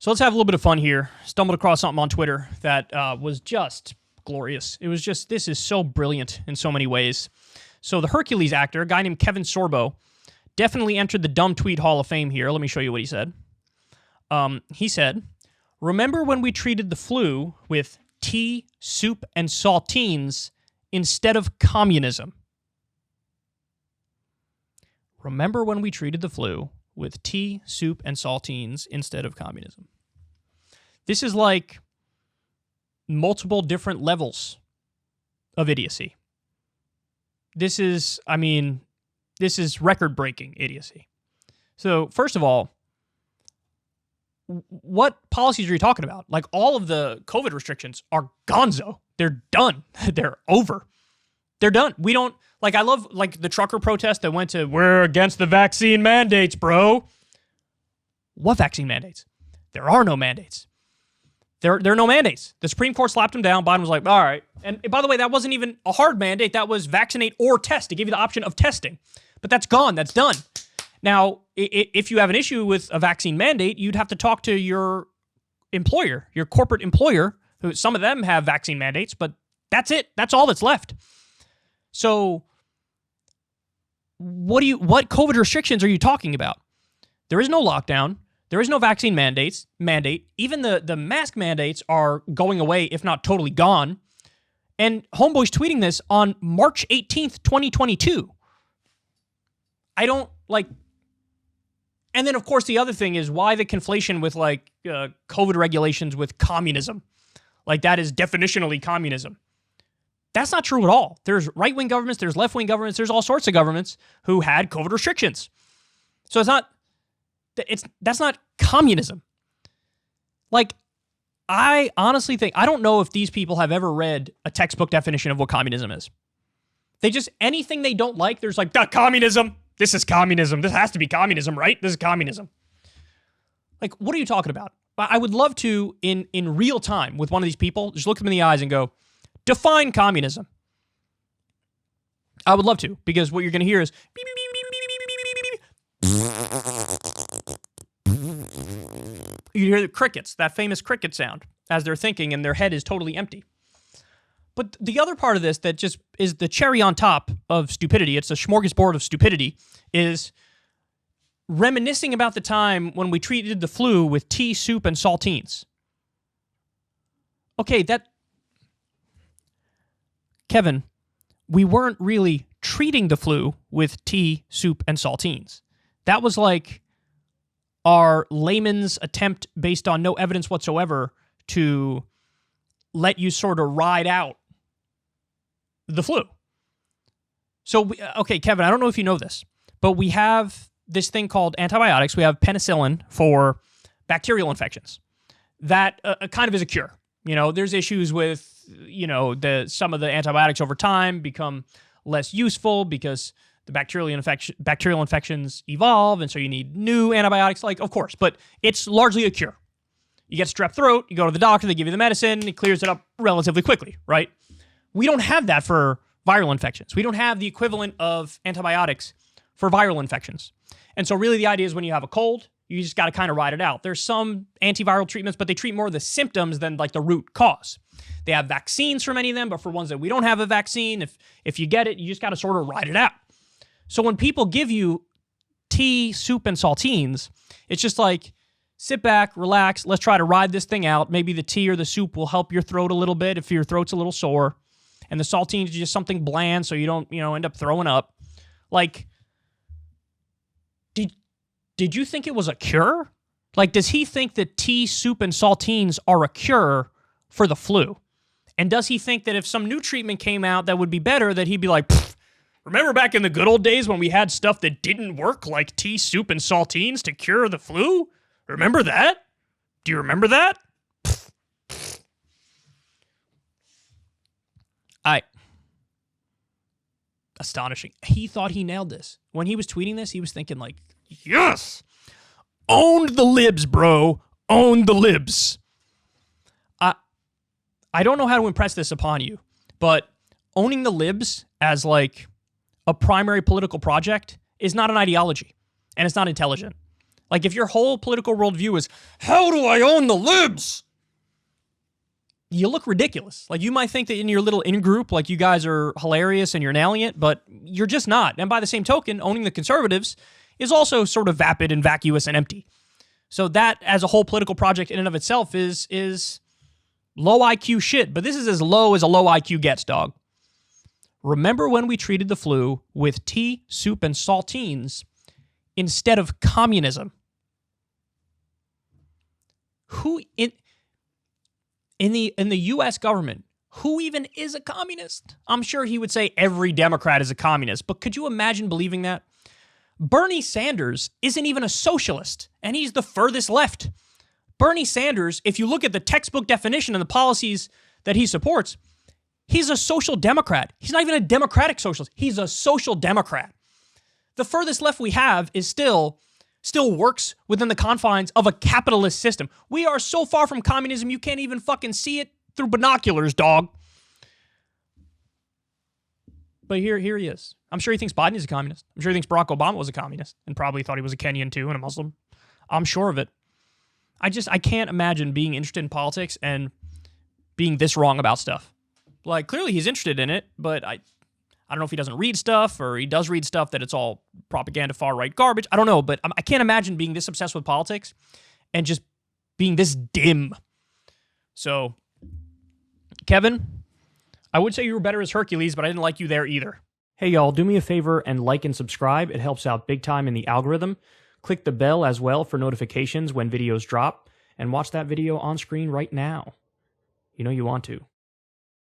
So let's have a little bit of fun here. Stumbled across something on Twitter that was just glorious. It was just, this is so brilliant in so many ways. So the Hercules actor, a guy named Kevin Sorbo, definitely entered the dumb tweet hall of fame here. Let me show you what he said. He said, "Remember when we treated the flu with tea, soup, and saltines instead of communism?" Remember when we treated the flu with tea, soup, and saltines instead of communism. This is like multiple different levels of idiocy. This is record-breaking idiocy. So, first of all, what policies are you talking about? Like, all of the COVID restrictions are gonzo. They're done. They're over. They're done. We don't, like, I love, like, the trucker protest that went to, "We're against the vaccine mandates, bro." What vaccine mandates? There are no mandates. There are no mandates. The Supreme Court slapped them down. Biden was like, all right. And by the way, that wasn't even a hard mandate. That was vaccinate or test to give you the option of testing. But that's gone. That's done. Now, if you have an issue with a vaccine mandate, you'd have to talk to your employer, your corporate employer, who some of them have vaccine mandates, but that's it. That's all that's left. So what COVID restrictions are you talking about? There is no lockdown. There is no vaccine mandate. Even the mask mandates are going away, if not totally gone. And Homeboy's tweeting this on March 18th, 2022. I don't, like... And then, of course, the other thing is why the conflation with, like, COVID regulations with communism. Like, that is definitionally communism. That's not true at all. There's right-wing governments, there's left-wing governments, there's all sorts of governments who had COVID restrictions. So that's not communism. Like, I honestly think, I don't know if these people have ever read a textbook definition of what communism is. They just, anything they don't like, there's like, communism. This is communism. This has to be communism, right? This is communism. Like, what are you talking about? I would love to, in real time with one of these people, just look them in the eyes and go, define communism. I would love to, because what you're going to hear is beep, beep, beep, beep, beep, beep, beep, beep, you hear the crickets, that famous cricket sound, as they're thinking and their head is totally empty. But the other part of this that just is the cherry on top of stupidity, it's a smorgasbord of stupidity, is reminiscing about the time when we treated the flu with tea, soup, and saltines. Okay, Kevin, we weren't really treating the flu with tea, soup, and saltines. That was like our layman's attempt based on no evidence whatsoever to let you sort of ride out the flu. So, okay, Kevin, I don't know if you know this, but we have this thing called antibiotics. We have penicillin for bacterial infections. That kind of is a cure. You know, there's issues with, you know, some of the antibiotics over time become less useful because the bacterial infections evolve, and so you need new antibiotics, like, of course, but it's largely a cure. You get strep throat, you go to the doctor, they give you the medicine, it clears it up relatively quickly, right? We don't have that for viral infections. We don't have the equivalent of antibiotics for viral infections. And so really the idea is when you have a cold, you just got to kind of ride it out. There's some antiviral treatments, but they treat more of the symptoms than like the root cause. They have vaccines for many of them, but for ones that we don't have a vaccine, if you get it, you just got to sort of ride it out. So when people give you tea, soup, and saltines, it's just like, sit back, relax, let's try to ride this thing out. Maybe the tea or the soup will help your throat a little bit if your throat's a little sore. And the saltines is just something bland so you don't, end up throwing up. Like, did you think it was a cure? Like, does he think that tea, soup, and saltines are a cure for the flu? And does he think that if some new treatment came out that would be better, that he'd be like, remember back in the good old days when we had stuff that didn't work, like tea, soup, and saltines to cure the flu? Remember that? Do you remember that? Astonishing. He thought he nailed this. When he was tweeting this, he was thinking like, yes! Owned the libs, bro. Own the libs. I don't know how to impress this upon you, but owning the libs as like a primary political project is not an ideology, and it's not intelligent. Like, if your whole political worldview is, how do I own the libs? You look ridiculous. Like, you might think that in your little in-group, like, you guys are hilarious and you're nailing it, but you're just not. And by the same token, owning the conservatives is also sort of vapid and vacuous and empty. So that, as a whole political project in and of itself, is low IQ shit. But this is as low as a low IQ gets, dog. Remember when we treated the flu with tea, soup, and saltines instead of communism? Who in the U.S. government, who even is a communist? I'm sure he would say every Democrat is a communist, but could you imagine believing that? Bernie Sanders isn't even a socialist, and he's the furthest left. Bernie Sanders, if you look at the textbook definition and the policies that he supports, he's a social democrat. He's not even a democratic socialist. He's a social democrat. The furthest left we have is still works within the confines of a capitalist system. We are so far from communism, you can't even fucking see it through binoculars, dog. But here he is. I'm sure he thinks Biden is a communist. I'm sure he thinks Barack Obama was a communist and probably thought he was a Kenyan too and a Muslim. I'm sure of it. I can't imagine being interested in politics and being this wrong about stuff. Like, clearly he's interested in it, but I don't know if he doesn't read stuff or he does read stuff that it's all propaganda, far-right garbage. I don't know, but I can't imagine being this obsessed with politics and just being this dim. So, Kevin, I would say you were better as Hercules, but I didn't like you there either. Hey, y'all, do me a favor and like and subscribe. It helps out big time in the algorithm. Click the bell as well for notifications when videos drop, and watch that video on screen right now. You know you want to.